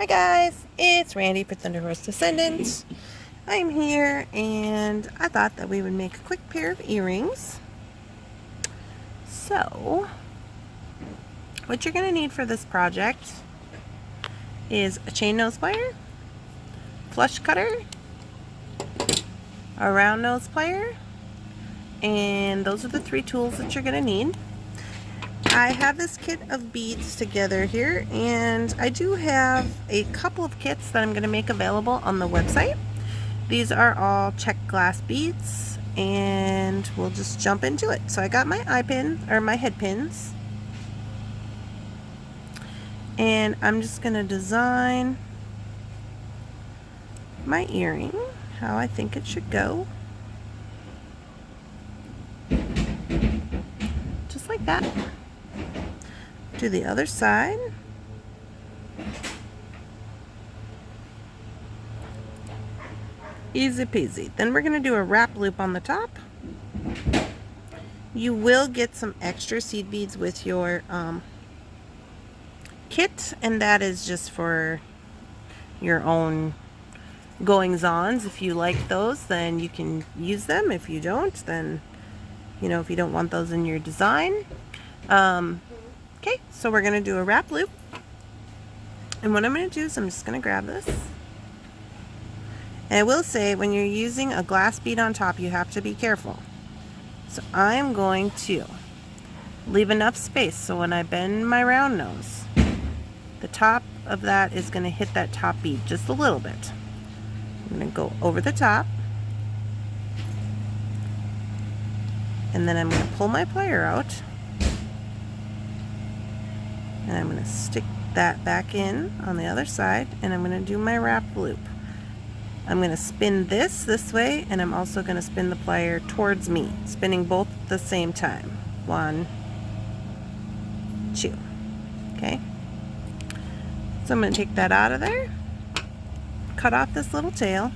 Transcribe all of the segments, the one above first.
Hi guys, it's Randee for Thunderhorse Descendant. I'm here and I thought that we would make a quick pair of earrings. So, what you're going to need for this project is a chain nose plier, flush cutter, a round nose plier, and those are the three tools that you're going to need. I have this kit of beads together here, and I do have a couple of kits that I'm going to make available on the website. These are all Czech glass beads, and we'll just jump into it. So I got my eye pin, or my head pins, and I'm just going to design my earring how I think it should go. Just like that. Do the other side. Easy peasy. Then we're going to do a wrap loop on the top. You will get some extra seed beads with your kit, and that is just for your own goings-ons. If you like those, then you can use them. If you don't, then, you know, if you don't want those in your design. Okay, so we're going to do a wrap loop. And what I'm going to do is I'm just going to grab this. And I will say, when you're using a glass bead on top, you have to be careful. So I'm going to leave enough space so when I bend my round nose, the top of that is going to hit that top bead just a little bit. I'm going to go over the top. And then I'm going to pull my plier out. And I'm going to stick that back in on the other side, and I'm going to do my wrap loop. I'm going to spin this way, and I'm also going to spin the plier towards me, spinning both at the same time. 1, 2. Okay? So I'm going to take that out of there, cut off this little tail,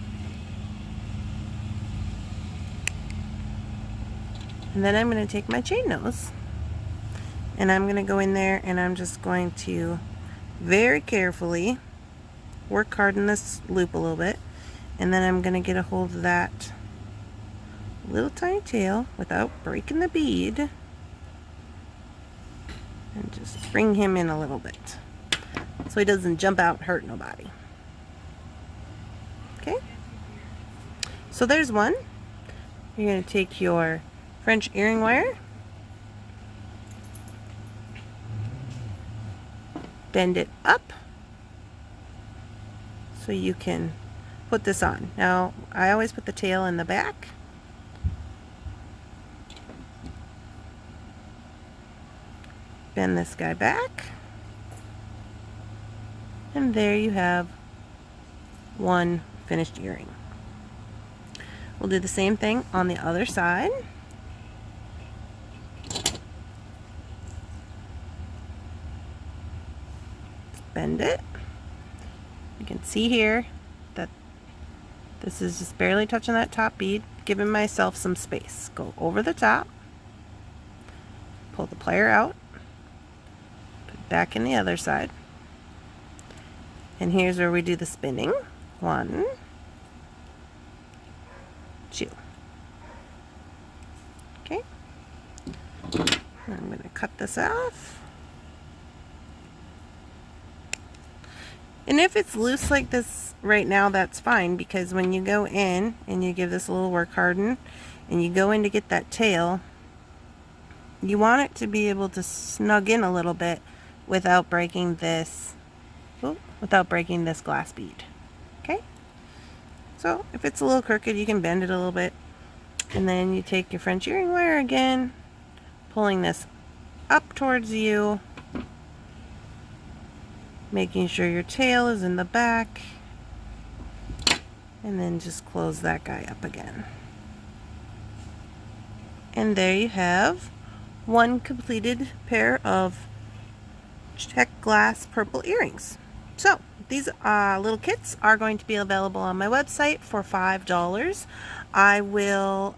and then I'm going to take my chain nose, and I'm going to go in there, and I'm just going to very carefully work hard in this loop a little bit, and then I'm going to get a hold of that little tiny tail without breaking the bead, and just bring him in a little bit so he doesn't jump out and hurt nobody. Okay, so there's one. You're going to take your French earring wire, bend it up so you can put this on. Now, I always put the tail in the back. Bend this guy back. And there you have one finished earring. We'll do the same thing on the other side. Bend it. You can see here that this is just barely touching that top bead, giving myself some space. Go over the top, pull the plier out, put it back in the other side, and here's where we do the spinning. 1, 2. Okay, I'm going to cut this off. And if it's loose like this right now, that's fine, because when you go in and you give this a little work harden and you go in to get that tail, you want it to be able to snug in a little bit without breaking this glass bead. Okay? So if it's a little crooked, you can bend it a little bit, and then you take your French earring wire again, pulling this up towards you, making sure your tail is in the back, and then just close that guy up again. And there you have one completed pair of Czech glass purple earrings. So these little kits are going to be available on my website for $5. I will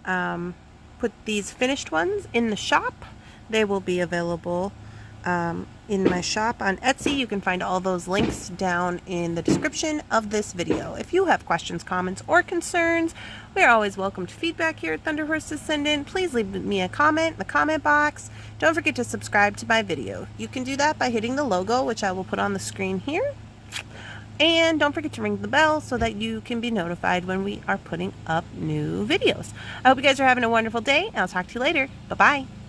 put these finished ones in the shop. They will be available in my shop on Etsy. You can find all those links down in the description of this video. If you have questions, comments, or concerns, we are always welcome to feedback here at Thunderhorse Descendant. Please leave me a comment in the comment box. Don't forget to subscribe to my video. You can do that by hitting the logo, which I will put on the screen here. And don't forget to ring the bell so that you can be notified when we are putting up new videos. I hope you guys are having a wonderful day, and I'll talk to you later. Bye-bye.